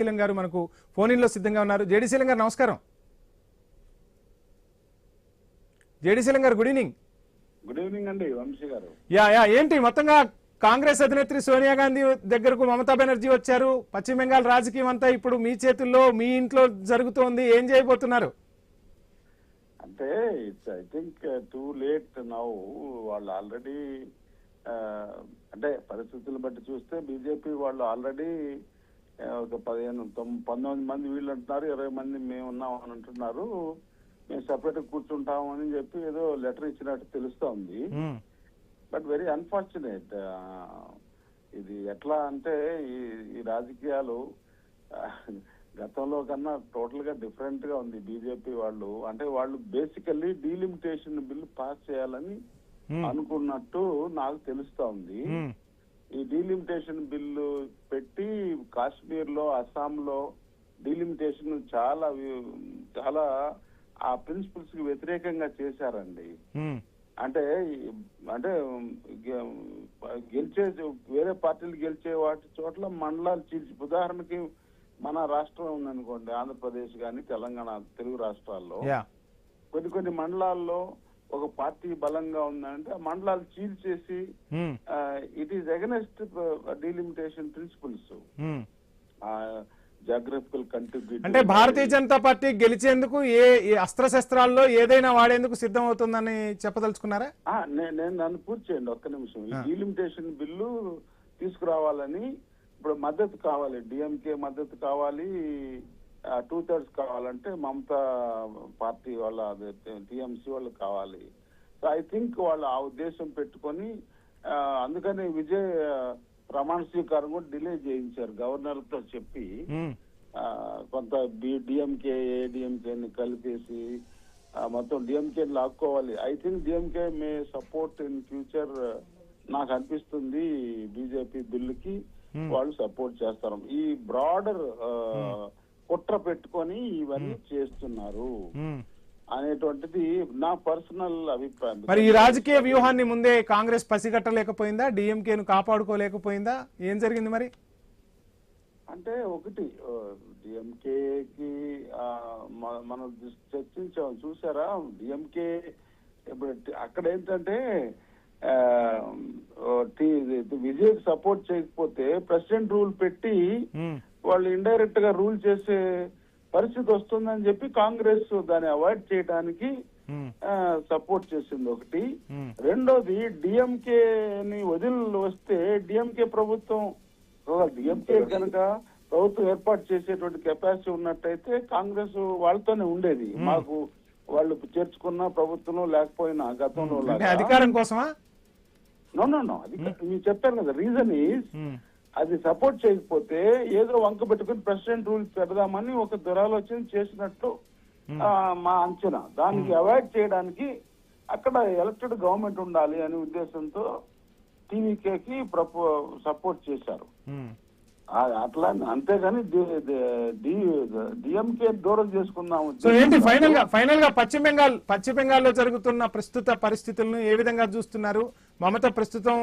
శీలం గారు మనకు phone in లో సిద్ధంగా ఉన్నారు. జేడి శీలం గారు నమస్కారం. జేడి శీలం గారు గుడ్ ఈవినింగ్. గుడ్ ఈవినింగ్ అండి వంశీ గారు. ఏంటి మొత్తంగా కాంగ్రెస్ అధినేత్రి సోనియా గాంధీ దగ్గరకు మమతా బెనర్జీ వచ్చారు. పశ్చిమ బెంగాల్ రాజకీయం అంతా ఇప్పుడు మీ చేతుల్లో, మీ ఇంట్లో జరుగుతోంది. ఏం చేయబోతున్నారు? అంటే it's I think too late now. వాళ్ళు ఆల్రెడీ అంటే పరిస్థితులను బట్టి చూస్తే బీజేపీ వాళ్ళు ఆల్రెడీ ఒక 19 మంది వీళ్ళు అంటున్నారు, 20 మంది మేము ఉన్నాం అని అంటున్నారు. మేము సపరేట్ కూర్చుంటాము అని చెప్పి ఏదో లెటర్ ఇచ్చినట్టు తెలుస్తోంది. But very unfortunate. ఇది ఎట్లా అంటే ఈ రాజకీయాలు గతంలో కన్నా టోటల్ గా డిఫరెంట్ గా ఉంది. బీజేపీ వాళ్ళు అంటే వాళ్ళు బేసికల్లీ డీలిమిటేషన్ బిల్ పాస్ చేయాలని అనుకున్నట్టు నాకు తెలుస్తా ఉంది. ఈ డీలిమిటేషన్ బిల్లు పెట్టి కాశ్మీర్ లో, అస్సాం లో డీలిమిటేషన్ చాలా చాలా ఆ ప్రిన్సిపల్స్ కి వ్యతిరేకంగా చేశారండి. అంటే అంటే గెలిచే వేరే పార్టీలు గెలిచే వాటి చోట్ల మండలాలు చీల్చి, ఉదాహరణకి మన రాష్ట్రం ఉందనుకోండి, ఆంధ్రప్రదేశ్ కానీ తెలంగాణ, తెలుగు రాష్ట్రాల్లో కొన్ని మండలాల్లో ఒక పార్టీ బలంగా ఉందంటే ఆ మండలాలు చీల్చేసి it is against delimitation principles, geographical contribute. అంటే భారతీయ జనతా పార్టీ గెలిచేందుకు ఏ అస్త్రశస్త్రాల్లో ఏదైనా వాడేందుకు సిద్ధం అవుతుందని చెప్పదలుచుకున్నారా? నేను నన్ను పూర్తి చేయండి ఒక్క నిమిషం. ఈ డీలిమిటేషన్ బిల్లు తీసుకురావాలని ఇప్పుడు మద్దతు కావాలి, డిఎంకే మద్దతు కావాలి, 2/3 కావాలంటే మమతా పార్టీ వాళ్ళ టిఎంసీ వాళ్ళు కావాలి. సో ఐ థింక్ వాళ్ళు ఆ ఉద్దేశం పెట్టుకొని అందుకని విజయ్ ప్రమాణ స్వీకారం కూడా డిలే చేయించారు గవర్నర్ తో చెప్పి. కొంత డిఎంకే ఏడిఎంకేని కలిపేసి మొత్తం డిఎంకే లాక్కోవాలి. I think DMK May support in future. నాకు అనిపిస్తుంది బీజేపీ బిల్లుకి వాళ్ళు సపోర్ట్ చేస్తారు. ఈ బ్రాడర్ కుట్ర పెట్టుకొని ఇవన్నీ చేస్తున్నారు అనేటువంటిది నా పర్సనల్ అభిప్రాయం. మరి ఈ రాజకీయ వ్యూహాన్ని ముందే కాంగ్రెస్ పసిగట్టలేకపోయిందా? డిఎంకేను కాపాడుకోలేకపోయిందా? ఏం జరిగింది మరి? అంటే ఒకటి డిఎంకేకి మనం చర్చించాం, చూసారా? డిఎంకే ఇప్పుడు అక్కడ ఏంటంటే విజయ్ సపోర్ట్ చేయకపోతే ప్రెసిడెంట్ రూల్ పెట్టి వాళ్ళు ఇండైరెక్ట్ గా రూల్ చేసే పరిస్థితి వస్తుందని చెప్పి కాంగ్రెస్ దాన్ని అవాయిడ్ చేయడానికి సపోర్ట్ చేసింది ఒకటి. రెండోది డిఎంకేని వదిలి వస్తే డిఎంకే ప్రభుత్వం, డిఎంకే కనుక ప్రభుత్వం ఏర్పాటు చేసేటువంటి కెపాసిటీ ఉన్నట్టయితే కాంగ్రెస్ వాళ్ళతోనే ఉండేది. మాకు వాళ్ళు చేర్చుకున్న ప్రభుత్వంలో లేకపోయినా గతంలో అధికారం కోసమా? నో అది మీరు చెప్పారు కదా. రీజన్ ఈజ్ అది సపోర్ట్ చేయకపోతే ఏదో వంక పెట్టుకుని ప్రెసిడెంట్ రూల్ పెడదామని ఒక దురాలోచన చేసినట్టు మా అంచనా. దానికి అవాయిడ్ చేయడానికి అక్కడ ఎలక్టెడ్ గవర్నమెంట్ ఉండాలి అనే ఉద్దేశంతో టీవీకేకి సపోర్ట్ చేశారు. అట్లా అంతేగాని డిఎంకే దూరం చేసుకుందాం. సో ఏంటి ఫైనల్ గా పశ్చిమ బెంగాల్లో జరుగుతున్న ప్రస్తుత పరిస్థితులను ఏ విధంగా చూస్తున్నారు? మమత ప్రస్తుతం